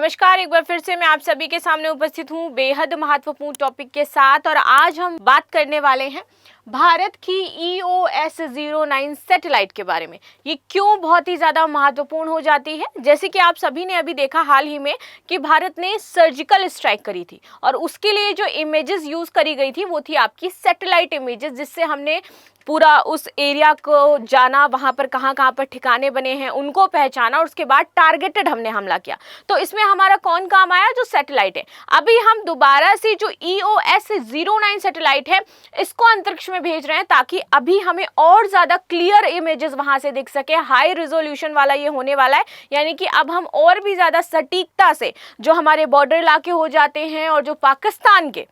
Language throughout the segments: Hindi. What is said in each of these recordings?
नमस्कार, एक बार फिर से मैं आप सभी के सामने उपस्थित हूँ बेहद महत्वपूर्ण टॉपिक के साथ। और आज हम बात करने वाले हैं भारत की EOS-09 सैटेलाइट के बारे में। ये क्यों बहुत ही ज़्यादा महत्वपूर्ण हो जाती है। जैसे कि आप सभी ने अभी देखा हाल ही में कि भारत ने सर्जिकल स्ट्राइक करी थी और उसके लिए जो इमेजेस यूज़ करी गई थी वो थी आपकी सैटेलाइट इमेजेस, जिससे हमने पूरा उस एरिया को जाना, वहाँ पर कहाँ कहाँ पर ठिकाने बने हैं उनको पहचाना और उसके बाद टारगेटेड हमने हमला किया। तो इसमें हमारा कौन काम आया? जो सैटेलाइट है। अभी हम दोबारा से जो EOS-09 सैटेलाइट है इसको अंतरिक्ष में भेज रहे हैं ताकि अभी हमें और ज़्यादा क्लियर इमेजेस वहाँ से दिख सके। हाई रिजोल्यूशन वाला ये होने वाला है, यानी कि अब हम और भी ज़्यादा सटीकता से जो हमारे बॉर्डर इलाके हो जाते हैं और जो पाकिस्तान के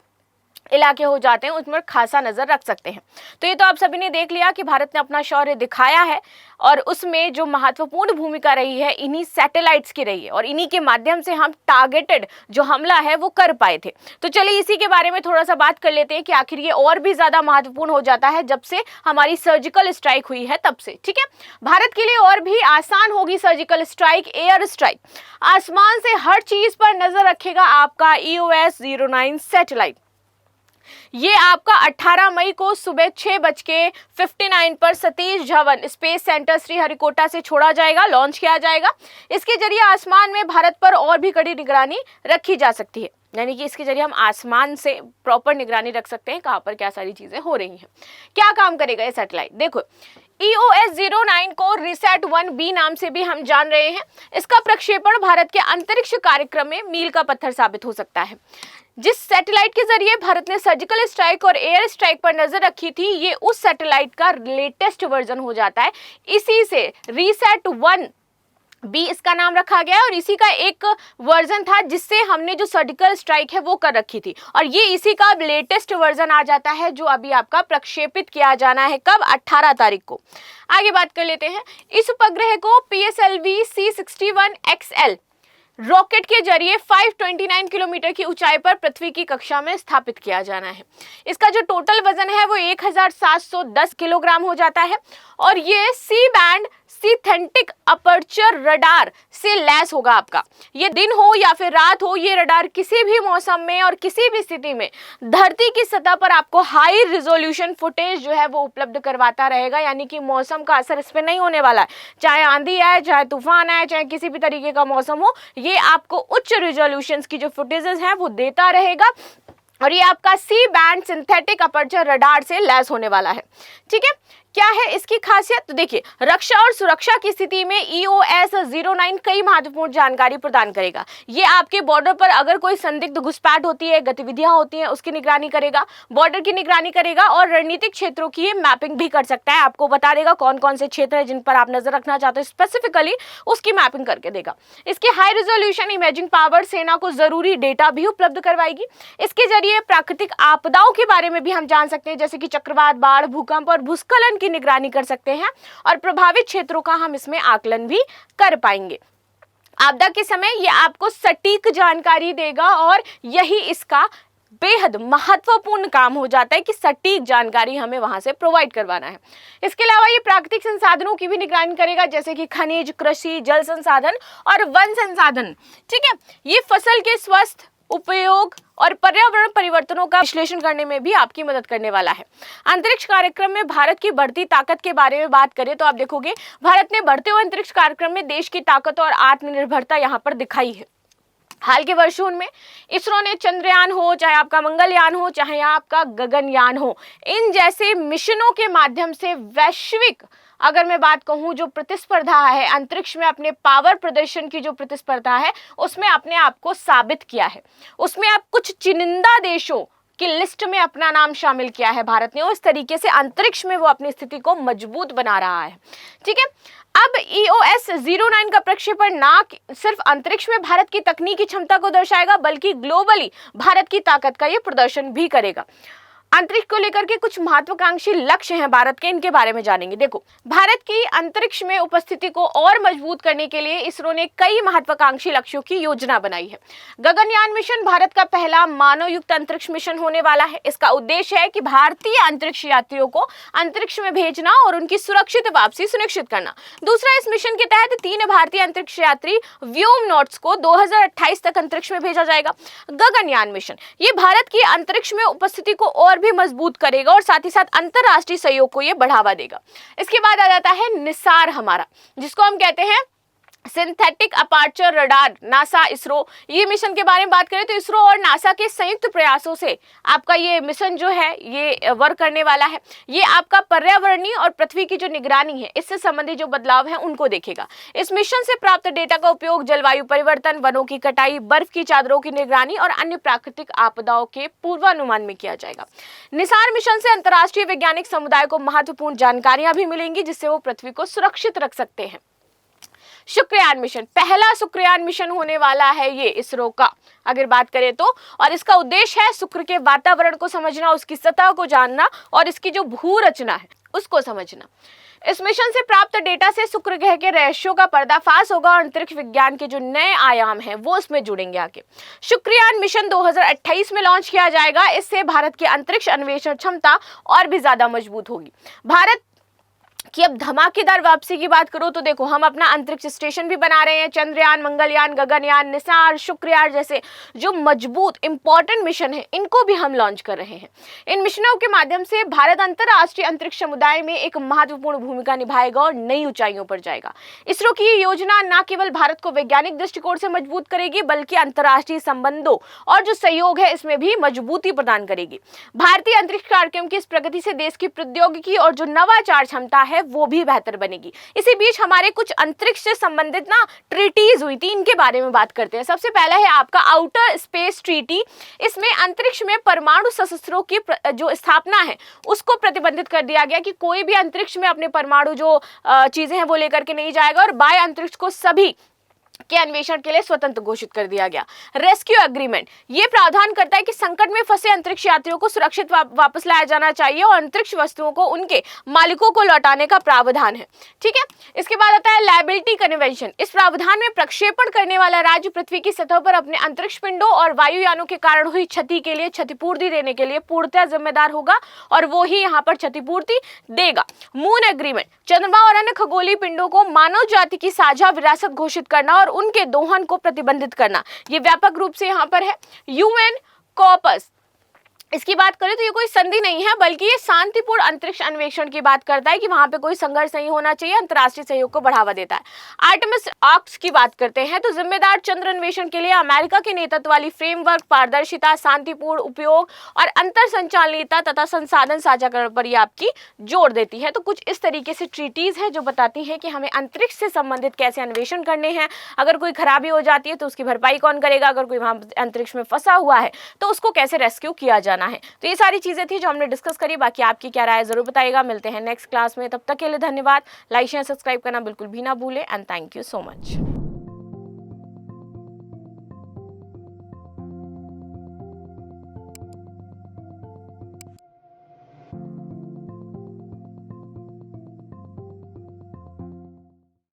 इलाके हो जाते हैं उसमें खासा नजर रख सकते हैं। तो ये तो आप सभी ने देख लिया कि भारत ने अपना शौर्य दिखाया है और उसमें जो महत्वपूर्ण भूमिका रही है इन्हीं सैटेलाइट्स की रही है और इन्हीं के माध्यम से हम टारगेटेड जो हमला है वो कर पाए थे। तो चलिए इसी के बारे में थोड़ा सा बात कर लेते हैं कि आखिर ये और भी ज्यादा महत्वपूर्ण हो जाता है जब से हमारी सर्जिकल स्ट्राइक हुई है तब से। ठीक है, भारत के लिए और भी आसान होगी सर्जिकल स्ट्राइक, एयर स्ट्राइक। आसमान से हर चीज पर नजर रखेगा आपका EOS-09 सैटेलाइट। ये आपका 18 मई को सुबह 6:59 पर सतीश धवन स्पेस सेंटर श्रीहरिकोटा से छोड़ा जाएगा, लॉन्च किया जाएगा। इसके जरिए आसमान में भारत पर और भी कड़ी निगरानी रखी जा सकती है, यानी कि इसके जरिए हम आसमान से प्रॉपर निगरानी रख सकते हैं कहाँ पर क्या सारी चीजें हो रही हैं। क्या काम करेगा ये सैटेलाइट? देखो, EOS-09 को रिसैट-1B नाम से भी हम जान रहे हैं। इसका प्रक्षेपण भारत के अंतरिक्ष कार्यक्रम में मील का पत्थर साबित हो सकता है। जिस सैटेलाइट के जरिए भारत ने सर्जिकल स्ट्राइक और एयर स्ट्राइक पर नजर रखी थी, ये उस सैटेलाइट का लेटेस्ट वर्जन हो जाता है। इसी से रिसैट-1B इसका नाम रखा गया और इसी का एक वर्जन था जिससे हमने जो सर्जिकल स्ट्राइक है वो कर रखी थी और ये इसी का लेटेस्ट वर्जन आ जाता है जो अभी आपका प्रक्षेपित किया जाना है। कब? 18 तारीख को। आगे बात कर लेते हैं। इस उपग्रह को PSLV C61XL रॉकेट के जरिए 529 किलोमीटर की ऊंचाई पर पृथ्वी की कक्षा में स्थापित किया जाना है। इसका जो टोटल वजन है वो 1710 किलोग्राम हो जाता है और ये C band synthetic aperture radar से लैस होगा आपका। ये दिन हो या फिर रात हो, ये रडार किसी भी मौसम में और किसी भी स्थिति में धरती की सतह पर आपको हाई रिजोल्यूशन फुटेज जो है वो उपलब्ध करवाता रहेगा, यानी कि मौसम का असर इस पर नहीं होने वाला है। चाहे आंधी आए, चाहे तूफान आए, चाहे किसी भी तरीके का मौसम हो, ये आपको उच्च रिजोल्यूशन की जो फुटेजेस हैं वो देता रहेगा और ये आपका C band synthetic aperture radar से लैस होने वाला है। ठीक है, क्या है इसकी खासियत? तो देखिए, रक्षा और सुरक्षा की स्थिति में EOS-09 कई महत्वपूर्ण जानकारी प्रदान करेगा। ये आपके बॉर्डर पर अगर कोई संदिग्ध घुसपैठ होती है, गतिविधियां होती हैं, उसकी निगरानी करेगा, बॉर्डर की निगरानी करेगा और रणनीतिक क्षेत्रों की ये मैपिंग भी कर सकता है। आपको बता देगा कौन कौन से क्षेत्र है जिन पर आप नजर रखना चाहते हो, स्पेसिफिकली उसकी मैपिंग करके देगा। इसकी हाई रिजोल्यूशन इमेजिंग पावर सेना को जरूरी डेटा भी उपलब्ध करवाएगी। इसके जरिए प्राकृतिक आपदाओं के बारे में भी हम जान सकते हैं, जैसे कि चक्रवात, बाढ़, भूकंप और भूस्खलन की निगरानी कर सकते हैं और प्रभावित क्षेत्रों का हम इसमें आकलन भी कर पाएंगे। आपदा के समय ये आपको सटीक जानकारी देगा और यही इसका बेहद महत्वपूर्ण काम हो जाता है कि सटीक जानकारी हमें वहां से प्रोवाइड करवाना है। इसके अलावा ये प्राकृतिक संसाधनों की भी निगरानी करेगा, जैसे कि खनिज, कृषि, जल संसाधन और वन संसाधन। ठीक है, ये फसल के स्वस्थ उपयोग और पर्यावरण परिवर्तनों का विश्लेषण करने में भी आपकी मदद करने वाला है। अंतरिक्ष कार्यक्रम में भारत की बढ़ती ताकत के बारे में बात करें तो आप देखोगे भारत ने बढ़ते हुए अंतरिक्ष कार्यक्रम में देश की ताकत और आत्मनिर्भरता यहाँ पर दिखाई है। हाल के वर्षों में इसरो ने चंद्रयान हो, चाहे आपका मंगलयान हो, चाहे आपका गगनयान हो, इन जैसे मिशनों के माध्यम से वैश्विक, अगर मैं बात कहूं, जो प्रतिस्पर्धा है अंतरिक्ष में, अपने पावर प्रदर्शन की जो प्रतिस्पर्धा है उसमें अपने आप को साबित किया है। उसमें आप कुछ चुनिंदा देशों की लिस्ट में अपना नाम शामिल किया है भारत ने और इस तरीके से अंतरिक्ष में वो अपनी स्थिति को मजबूत बना रहा है। ठीक है, अब EOS-09 का प्रक्षेपण ना सिर्फ अंतरिक्ष में भारत की तकनीकी क्षमता को दर्शाएगा बल्कि ग्लोबली भारत की ताकत का ये प्रदर्शन भी करेगा। अंतरिक्ष को लेकर के कुछ महत्वाकांक्षी लक्ष्य हैं भारत के, इनके बारे में जानेंगे। देखो, भारत की अंतरिक्ष में उपस्थिति को और मजबूत करने के लिए इसरो ने कई महत्वाकांक्षी लक्ष्यों की योजना बनाई है। गगनयान मिशन भारत का पहला मानव युक्त अंतरिक्ष मिशन होने वाला है। इसका उद्देश्य है कि भारतीय अंतरिक्ष यात्रियों को अंतरिक्ष में भेजना और उनकी सुरक्षित वापसी सुनिश्चित करना। दूसरा, इस मिशन के तहत 3 भारतीय अंतरिक्ष यात्री व्योमनॉट्स को 2028 तक अंतरिक्ष में भेजा जाएगा। गगनयान मिशन ये भारत की अंतरिक्ष में उपस्थिति को और भी मजबूत करेगा और साथ ही साथ अंतरराष्ट्रीय सहयोग को ये बढ़ावा देगा। इसके बाद आ जाता है निसार हमारा, जिसको हम कहते हैं synthetic aperture radar, NASA ISRO. ये मिशन के बारे में बात करें तो इसरो और नासा के संयुक्त प्रयासों से आपका ये मिशन जो है ये वर्क करने वाला है। ये आपका पर्यावरणीय और पृथ्वी की जो निगरानी है इससे संबंधित जो बदलाव है उनको देखेगा। इस मिशन से प्राप्त डेटा का उपयोग जलवायु परिवर्तन, वनों की कटाई, बर्फ की चादरों की निगरानी और अन्य प्राकृतिक आपदाओं के पूर्वानुमान में किया जाएगा। निसार मिशन से अंतर्राष्ट्रीय वैज्ञानिक समुदाय को महत्वपूर्ण जानकारियां भी मिलेंगी जिससे वो पृथ्वी को सुरक्षित रख सकते हैं। शुक्रयान मिशन, पहला शुक्रयान मिशन होने वाला है ये इसरो का, अगर बात करें तो, और इसका उद्देश्य है शुक्र के वातावरण को समझना, उसकी सतह को जानना और इसकी जो भू रचना है उसको समझना। इस मिशन से प्राप्त डेटा से शुक्र ग्रह के रहस्यों का पर्दाफाश होगा और अंतरिक्ष विज्ञान के जो नए आयाम हैं वो इसमें जुड़ेंगे आगे। शुक्रयान मिशन 2028 में लॉन्च किया जाएगा। इससे भारत की अंतरिक्ष अन्वेषण क्षमता और भी ज्यादा मजबूत होगी। भारत कि अब धमाकेदार वापसी की बात करो तो देखो, हम अपना अंतरिक्ष स्टेशन भी बना रहे हैं। चंद्रयान, मंगलयान, गगनयान, निसार, शुक्रयान जैसे जो मजबूत इंपॉर्टेंट मिशन है इनको भी हम लॉन्च कर रहे हैं। इन मिशनों के माध्यम से भारत अंतरराष्ट्रीय अंतरिक्ष समुदाय में एक महत्वपूर्ण भूमिका निभाएगा और नई ऊंचाइयों पर जाएगा। इसरो की ये योजना न केवल भारत को वैज्ञानिक दृष्टिकोण से मजबूत करेगी बल्कि अंतरराष्ट्रीय संबंधों और जो सहयोग है इसमें भी मजबूती प्रदान करेगी। भारतीय अंतरिक्ष कार्यक्रम की इस प्रगति से देश की प्रौद्योगिकी और जो नवाचार क्षमता है वो भी बेहतर बनेगी। इसी बीच हमारे कुछ अंतरिक्ष से संबंधित ना ट्रीटीज हुई थी, इनके बारे में बात करते हैं। सबसे पहला है आपका आउटर स्पेस ट्रीटी। इसमें अंतरिक्ष में परमाणु शस्त्रों की जो स्थापना है उसको प्रतिबंधित कर दिया गया कि कोई भी अंतरिक्ष में अपने परमाणु जो चीजें हैं वो लेकर के नहीं जाएगा और बाह्य अंतरिक्ष को सभी के अन्वेषण के लिए स्वतंत्र घोषित कर दिया गया। रेस्क्यू एग्रीमेंट ये प्रावधान करता है कि संकट में फंसे अंतरिक्ष यात्रियों को सुरक्षित वापस लाया जाना चाहिए और अंतरिक्ष वस्तुओं को उनके मालिकों को लौटाने का प्रावधान है। ठीक है, इसके बाद आता है लायबिलिटी कन्वेंशन। इस प्रावधान में प्रक्षेपण करने वाला राज्य पृथ्वी की सतह पर अपने अंतरिक्ष पिंडों और वायुयानों के कारण हुई क्षति के लिए क्षतिपूर्ति देने के लिए पूर्णतः जिम्मेदार होगा और वो ही यहाँ पर क्षतिपूर्ति देगा। मून एग्रीमेंट, चंद्रमा और अन्य खगोलीय पिंडों को मानव जाति की साझा विरासत घोषित करना और उनके दोहन को प्रतिबंधित करना, ये व्यापक रूप से यहां पर है। यूएन कॉर्पस, इसकी बात करें तो ये कोई संधि नहीं है बल्कि ये शांतिपूर्ण अंतरिक्ष अन्वेषण की बात करता है कि वहां पे कोई संघर्ष नहीं होना चाहिए, अंतर्राष्ट्रीय सहयोग को बढ़ावा देता है। आर्टेमिस ऑक्स की बात करते हैं तो जिम्मेदार चंद्र अन्वेषण के लिए अमेरिका के नेतृत्व वाली फ्रेमवर्क, पारदर्शिता, शांतिपूर्ण उपयोग और अंतर संचालनीयता तथा संसाधन साझाकरण पर ये आपकी जोर देती है। तो कुछ इस तरीके से ट्रीटीज है जो बताती है कि हमें अंतरिक्ष से संबंधित कैसे अन्वेषण करने हैं। अगर कोई खराबी हो जाती है तो उसकी भरपाई कौन करेगा, अगर कोई वहां अंतरिक्ष में फंसा हुआ है तो उसको कैसे रेस्क्यू किया जाना है। तो ये सारी चीजें थी जो हमने डिस्कस करी। बाकी आपकी क्या राय जरूर बताइएगा। मिलते हैं नेक्स्ट क्लास में, तब तक के लिए धन्यवाद। लाइक शेयर सब्सक्राइब करना बिल्कुल भी ना भूलें and thank you so much.